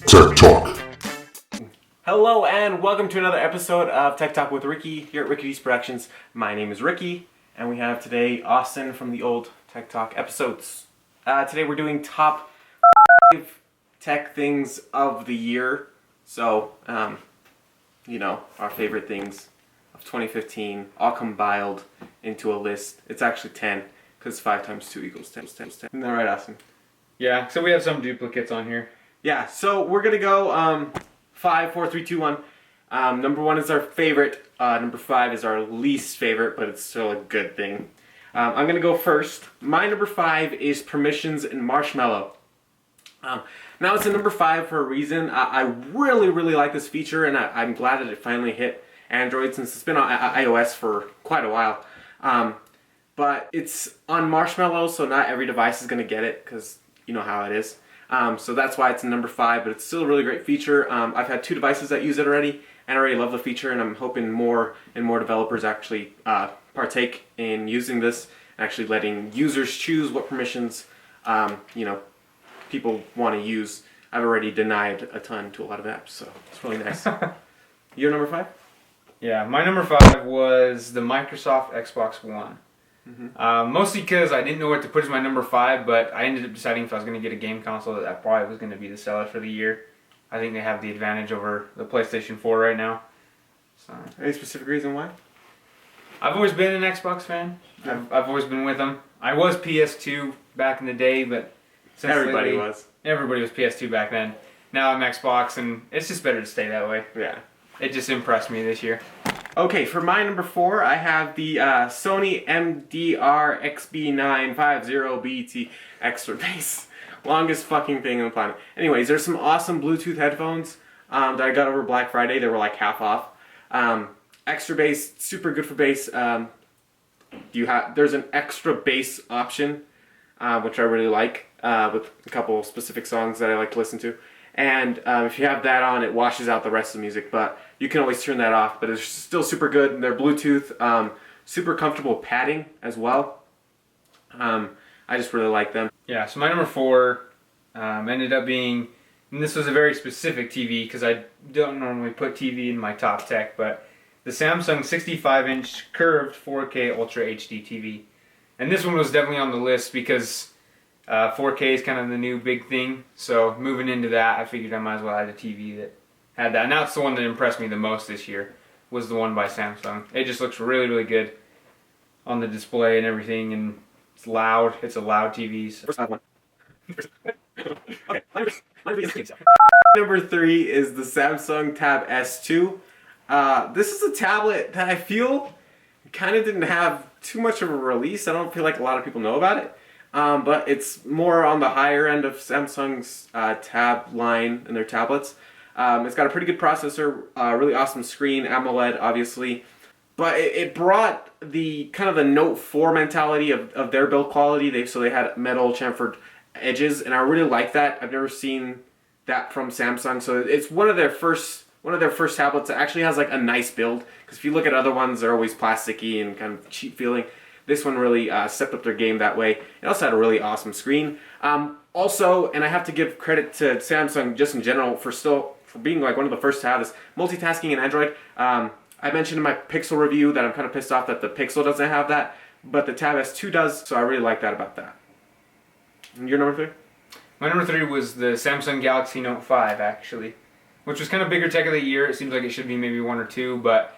Tech Talk. Hello and welcome to another episode of Tech Talk with Ricky here at Ricky D's Productions. My name is Ricky and we have today Austin from the old Tech Talk episodes. Today we're doing top 5 tech things of the year. So, our favorite things of 2015 all compiled into a list. It's actually 10 because 5 times 2 equals 10. Isn't that right, Austin? Yeah, so we have some duplicates on here. Yeah, so we're going to go 5, 4, 3, 2, 1. Number 1 is our favorite. Number 5 is our least favorite, but it's still a good thing. I'm going to go first. My number 5 is permissions in Marshmallow. Now it's a number 5 for a reason. I really, really like this feature, and I'm glad that it finally hit Android since it's been on iOS for quite a while. But it's on Marshmallow, so not every device is going to get it, because you know how it is. So that's why it's number 5, but it's still a really great feature. I've had 2 devices that use it already, and I already love the feature, and I'm hoping more and more developers actually partake in using this, actually letting users choose what permissions people want to use. I've already denied a ton to a lot of apps, so it's really nice. Your number 5? Yeah, my number 5 was the Microsoft Xbox One. Mostly because I didn't know what to put as my number 5, but I ended up deciding if I was going to get a game console that probably was going to be the seller for the year. I think they have the advantage over the PlayStation 4 right now. So, Any specific reason why? I've always been an Xbox fan. Yeah. I've always been with them. I was PS2 back in the day, but since Everybody lately, was. Everybody was PS2 back then. Now I'm Xbox, and it's just better to stay that way. Yeah. It just impressed me this year. Okay, for my number 4, I have the Sony MDR XB950BT Extra Bass. Longest fucking thing on the planet. Anyways, there's some awesome Bluetooth headphones that I got over Black Friday. They were like half off. Extra bass, super good for bass. There's an extra bass option, which I really like, with a couple specific songs that I like to listen to. And if you have that on, it washes out the rest of the music, but you can always turn that off. But it's still super good. And they're Bluetooth, super comfortable padding as well. I just really like them. Yeah, so my number 4 ended up being, and this was a very specific TV because I don't normally put TV in my top tech, but the Samsung 65-inch curved 4K Ultra HD TV. And this one was definitely on the list because 4K is kind of the new big thing, so moving into that, I figured I might as well add a TV that had that. And that's the one that impressed me the most this year, was the one by Samsung. It just looks really, really good on the display and everything, and it's loud. It's a loud TV. So. Okay, number 3 is the Samsung Tab S2. This is a tablet that I feel kind of didn't have too much of a release. I don't feel like a lot of people know about it. But it's more on the higher end of Samsung's Tab line in their tablets. It's got a pretty good processor, really awesome screen, AMOLED obviously. But it brought the kind of the Note 4 mentality of their build quality. They had metal chamfered edges, and I really like that. I've never seen that from Samsung. So it's one of their first tablets that actually has like a nice build. Because if you look at other ones, they're always plasticky and kind of cheap feeling. This one really stepped up their game that way. It also had a really awesome screen. Also, and I have to give credit to Samsung just in general for being like one of the first to have this multitasking in Android. I mentioned in my Pixel review that I'm kind of pissed off that the Pixel doesn't have that, but the Tab S2 does, so I really like that about that. And your number 3? My number 3 was the Samsung Galaxy Note 5, actually, which was kind of bigger tech of the year. It seems like it should be maybe 1 or 2, but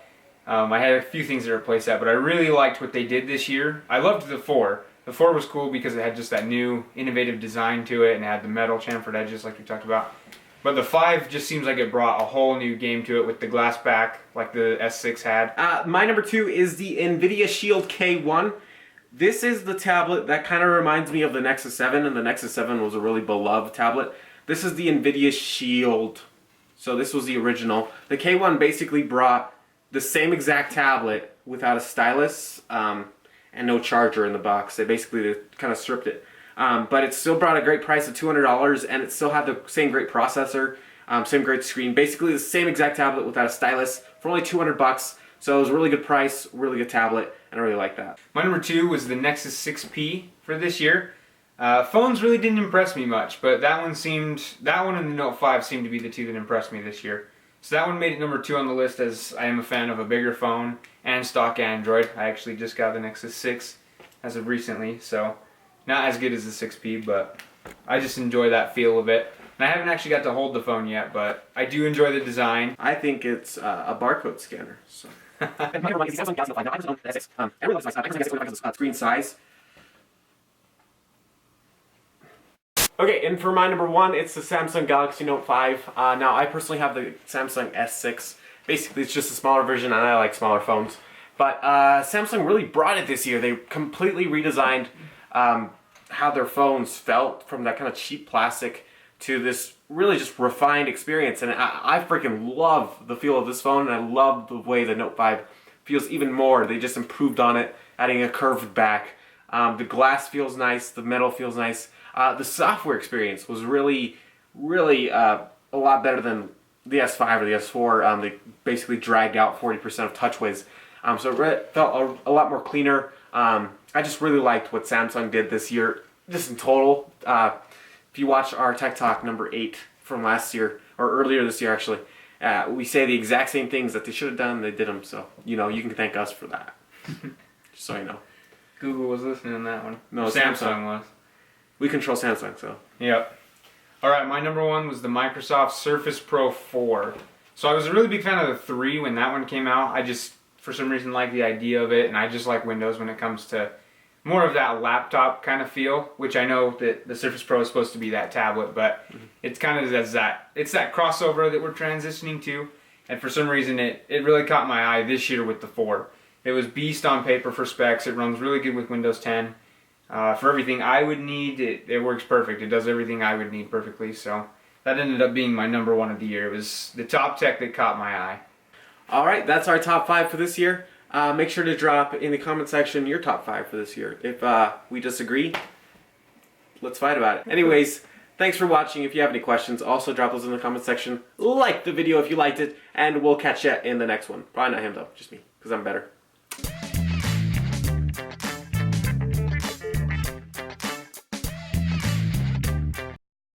I had a few things to replace that, but I really liked what they did this year. I loved the 4. The 4 was cool because it had just that new, innovative design to it, and it had the metal chamfered edges like we talked about. But the 5 just seems like it brought a whole new game to it with the glass back, like the S6 had. My number 2 is the Nvidia Shield K1. This is the tablet that kind of reminds me of the Nexus 7, and the Nexus 7 was a really beloved tablet. This is the Nvidia Shield. So this was the original. The K1 basically brought the same exact tablet without a stylus and no charger in the box. They basically kind of stripped it. But it still brought a great price of $200, and it still had the same great processor, same great screen. Basically the same exact tablet without a stylus for only $200. So it was a really good price, really good tablet, and I really like that. My number 2 was the Nexus 6P for this year. Phones really didn't impress me much, but that one and the Note 5 seemed to be the two that impressed me this year. So that one made it number 2 on the list, as I am a fan of a bigger phone and stock Android. I actually just got the Nexus 6 as of recently, so not as good as the 6P, but I just enjoy that feel of it. And I haven't actually got to hold the phone yet, but I do enjoy the design. I think it's a barcode scanner. So. Screen size. Okay, and for my number 1, it's the Samsung Galaxy Note 5. Now, I personally have the Samsung S6. Basically, it's just a smaller version, and I like smaller phones. But Samsung really brought it this year. They completely redesigned how their phones felt, from that kind of cheap plastic to this really just refined experience. And I freaking love the feel of this phone, and I love the way the Note 5 feels even more. They just improved on it, adding a curved back. The glass feels nice, the metal feels nice. The software experience was really a lot better than the S5 or the S4. They basically dragged out 40% of touchways. So it felt a lot more cleaner. I just really liked what Samsung did this year, just in total. If you watch our Tech Talk number 8 from last year, or earlier this year actually, we say the exact same things that they should have done, they did them. So, you can thank us for that. Just so you know. Google was listening on that one. No, Samsung was. We control Samsung, so. Yep. Alright, my number 1 was the Microsoft Surface Pro 4. So I was a really big fan of the 3 when that one came out. I just, for some reason, like the idea of it, and I just like Windows when it comes to more of that laptop kind of feel, which I know that the Surface Pro is supposed to be that tablet, but it's kind of it's that crossover that we're transitioning to, and for some reason it really caught my eye this year with the 4. It was beast on paper for specs. It runs really good with Windows 10. For everything I would need, it works perfect. It does everything I would need perfectly, so that ended up being my number 1 of the year. It was the top tech that caught my eye. Alright, that's our top 5 for this year. Make sure to drop in the comment section your top 5 for this year. If we disagree, let's fight about it. Anyways, thanks for watching. If you have any questions, also drop those in the comment section. Like the video if you liked it, and we'll catch you in the next one. Probably not him though, just me, because I'm better.